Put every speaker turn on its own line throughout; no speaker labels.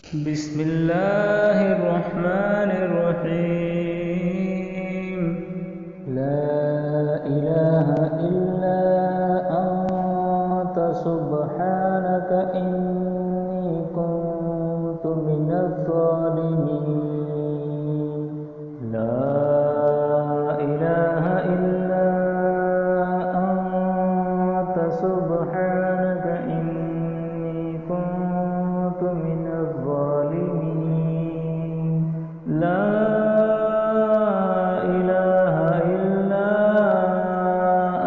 بسم الله الرحمن الرحيم.
لا إله إلا أنت سبحانك إني كنت من الظالمين. لا إله إلا أنت سبحانك إني كنت من الظالمين. لا إله إلا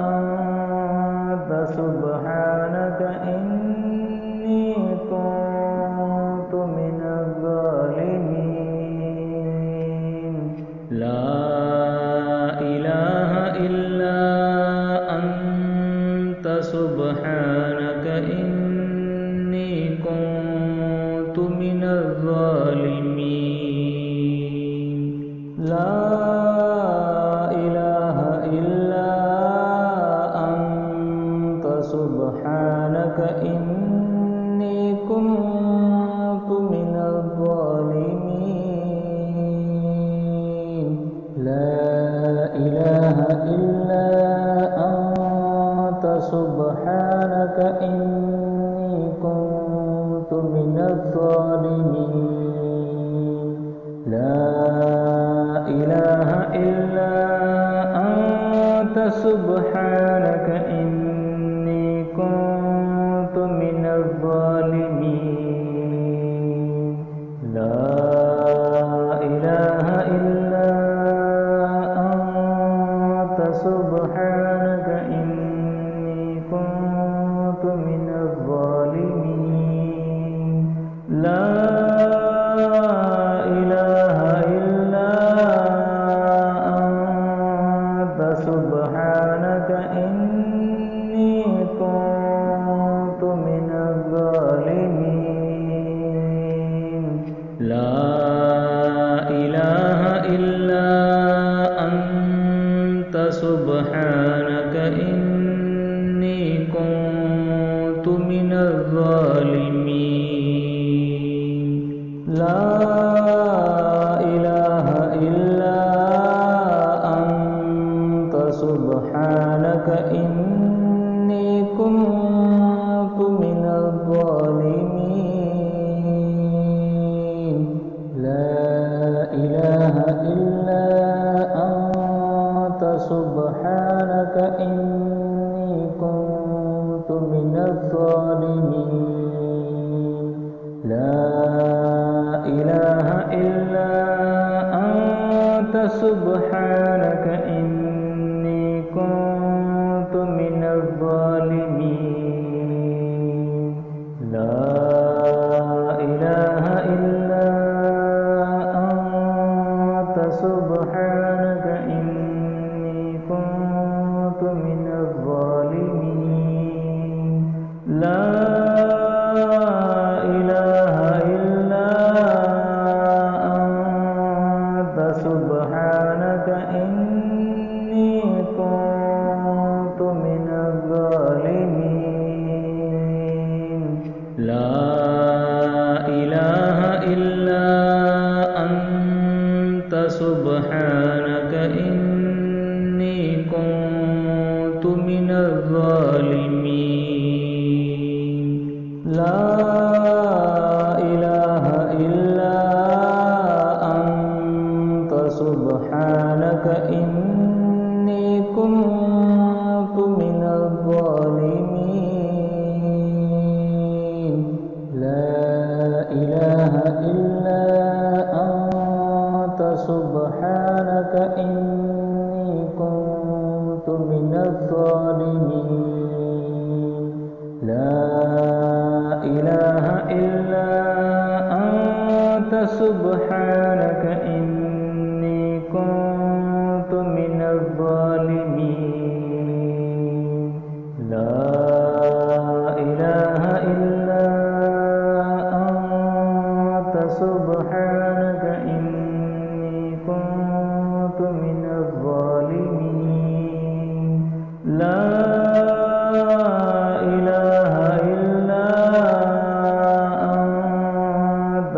أنت سبحانك إني كنت من الظالمين. لا إله إلا أنت سبحانك إني كنت من الظالمين. لا إله إلا أنت سبحانك إني كنت من الظالمين. لا إله إلا أنت سبحانك إني كنت من الظالمين. لا إله إلا أنت سبحانك إني كنت من الظالمين. لا إله إلا أنت سبحانك إني كنت من الظالمين. لا إله إلا أنت سبحانك إني كنت من الظالمين. لا إله إلا أنت سبحانك إني كنت من الظالمين. لا إله إلا أنت سبحانك إني كنت من الظالمين. لا إله إلا أنت سبحانك إني كنت من الظالمين. لا إله إلا أنت سبحانك إني كنت من الظالمين. لا إله إلا أنت سبحانك إني كنت من الظالمين. لا إله إلا أنت سبحانك إني كنت من الظالمين. لا إله إلا أنت سبحانك إني كنت من الظالمين. لا إله إلا أنت سبحانك إني كنت من الظالمين. لا إله إلا أنت سبحانك إني كنت من الظالمين. لا إله إلا أنت سبحانك إني كنت من الظالمين. لا إله إلا أنت سبحانك إني كنت من الظالمين. لا إله إلا أنت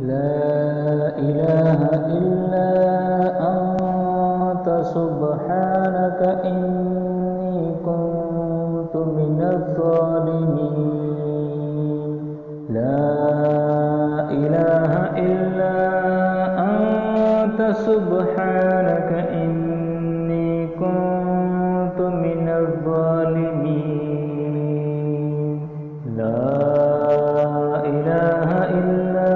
لا إله إلا أنت سبحانك إني كنت من الظالمين لا إله إلا أنت سبحانك إني كنت من الظالمين لا إله إلا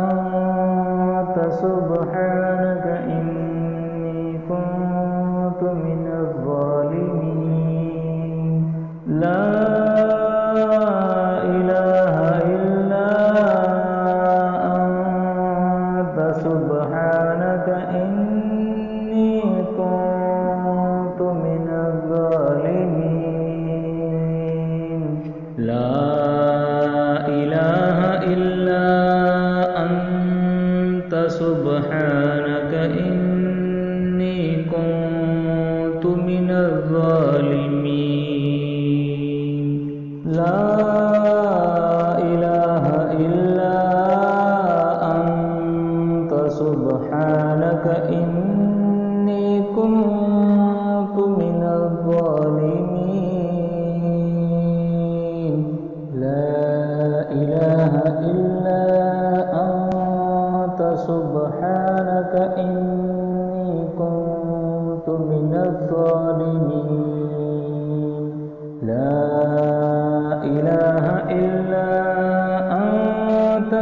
أنت سبحانك إني كنت من الظالمين لا إله إلا أنت سبحانك إني كنت من الظالمين لا إله إلا أنت سبحانك إني كنت من الظالمين لا إله إلا أنت سبحانك إني كنت من الظالمين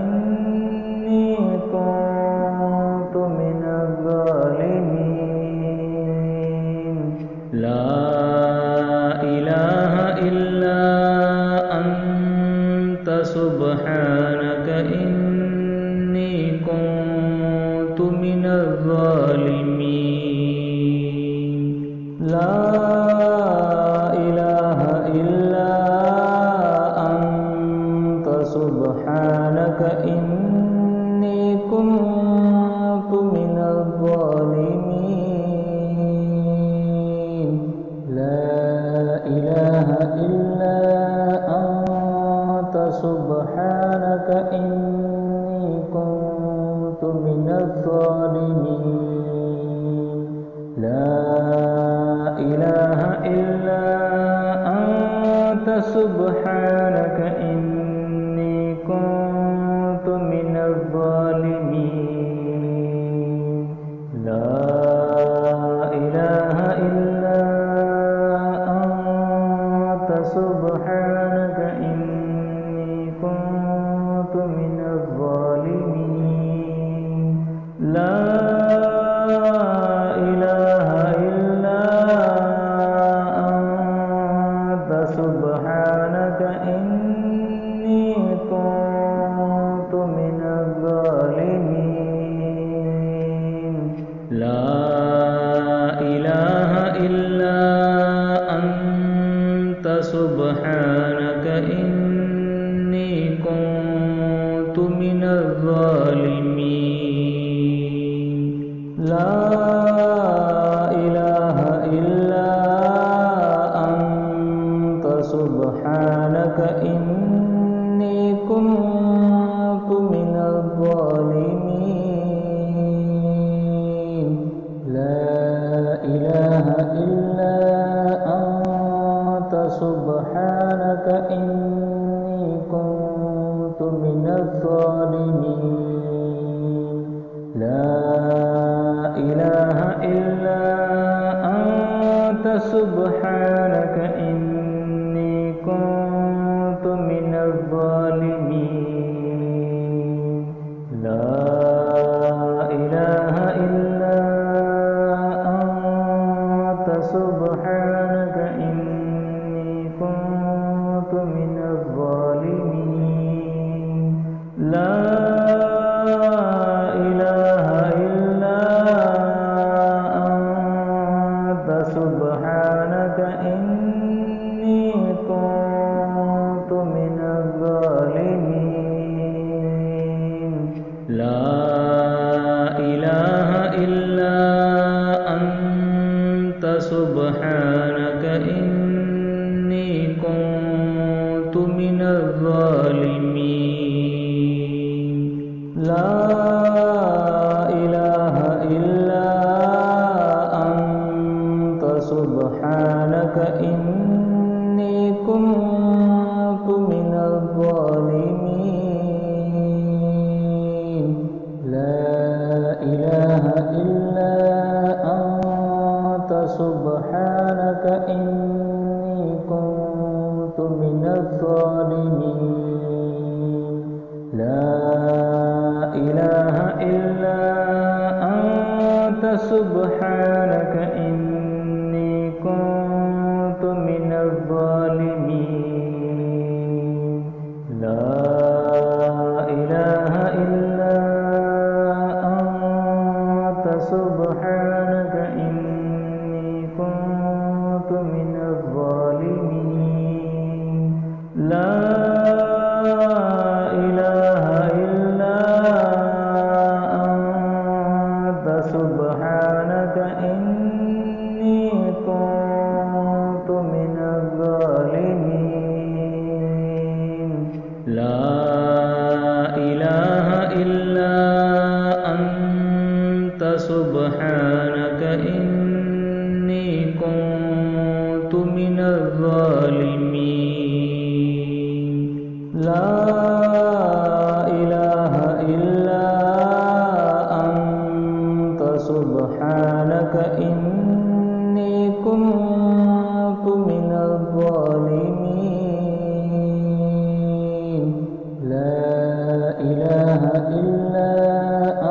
إني كنت من الظالمين
لا إله إلا أنت سبحانك إني كنت من الظالمين
لا إله إلا أنت سبحانك إني كنت من الظالمين لا إله إلا أنت سبحانك إني كنت من الظالمين لا إله إلا أنت سبحانك إني كنت من الظالمين لا إله إلا أنت سبحانك إني كنت من الظالمين لا إله إلا أنت سبحانك لا إله إلا أنت سبحانك إني كنت من الظالمين لا إله إلا أنت سبحانك إني كنت من الظالمين لا إله إلا أنت سبحانك إني كنت من الظالمين لا إله إلا أنت سبحانك إني كنت من الظالمين لا إله إلا أنت سبحانك إني كنت من الظالمين لا إله إلا أنت سبحانك إني كنت من الظالمين لا إله إلا أنت سبحانك إني كنت من الظالمين لا إله إلا أنت سبحانك إني كنت من الظالمين لا إله إلا أنت سبحانك إني كنت من الظالمين لا إله إلا أنت سبحانك إني كنت من الظالمين لا إله إلا أنت سبحانك إني كنت من الظالمين لا إله إلا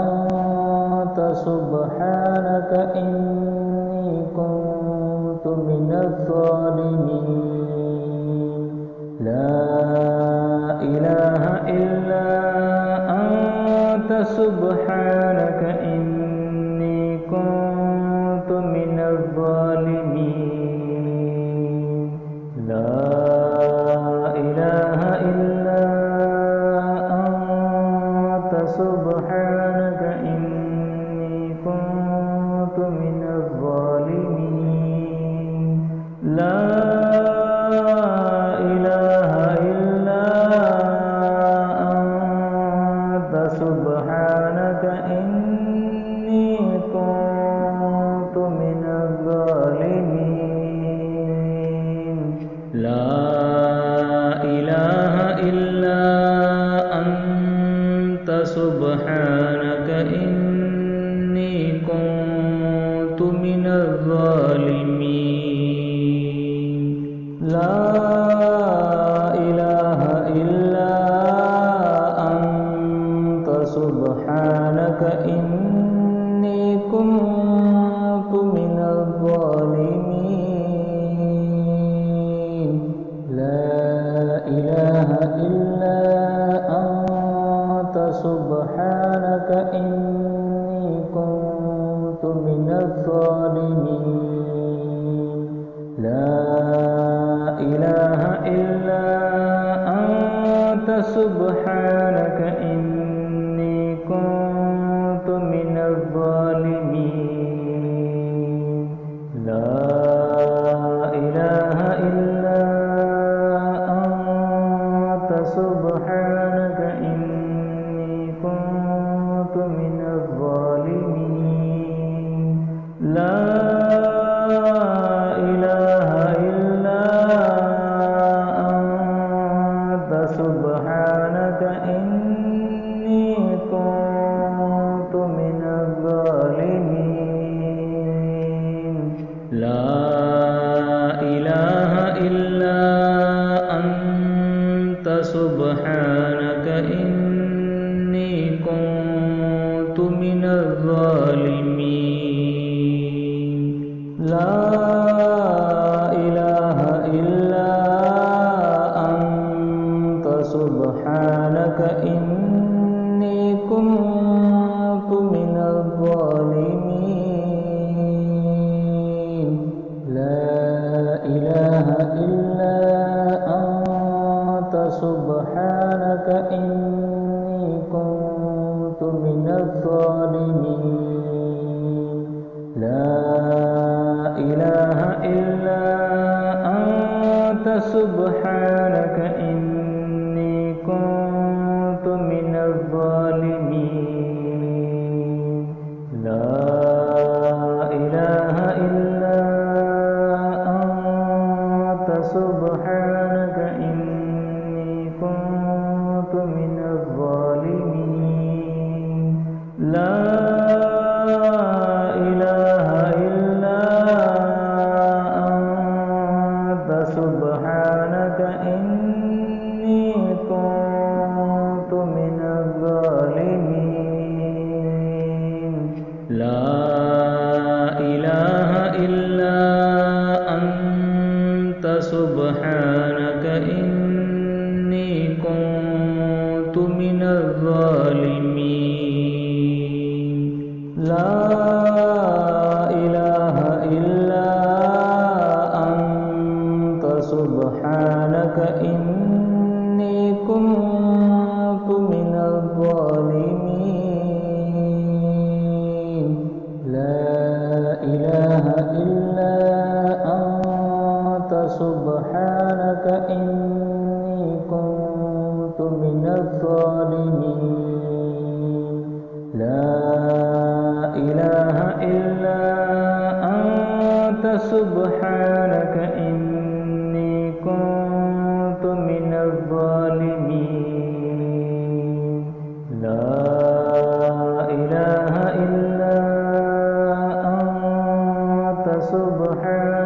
أنت سبحانك إني كنت من الظالمين لا إله إلا أنت سبحانك إني كنت من الظالمين لا إله إلا أنت سبحانك إني كنت من الظالمين لا إله إلا أنت سبحانك إني كنت من الظالمين لا إله إلا أنت سبحانك إني كنت من الظالمين لا إله إلا أنت سبحانك إني كنت من الظالمين لا إله إلا أنت سبحانك إني كنت من الظالمين لا إله إلا أنت سبحانك إني كنت من الظالمين لا إله إلا أنت سبحانك إني كنت من الظالمين لا إله إلا أنت سبحانك إني كنت من
من الظالمين
لا إله إلا أنت سبحانك إني كنت من الظالمين لا إله إلا أنت سبحانك إني كنت من الظالمين لا إله إلا أنت سبحانك إني كنت من الظالمين لا إله إلا أنت سبحانك إني كنت من الظالمين لا إله إلا أنت سبحانك إني كنت من الظالمين
لا إله إلا أنت سبحانك إني كنت من الظالمين
لا إله إلا أنت سبحانك إني كنت من الظالمين لا إله إلا أنت سبحانك إني كنت من الظالمين لا إله إلا أنت سبحانك إني كنت من الظالمين لا إله إلا أنت سبحانك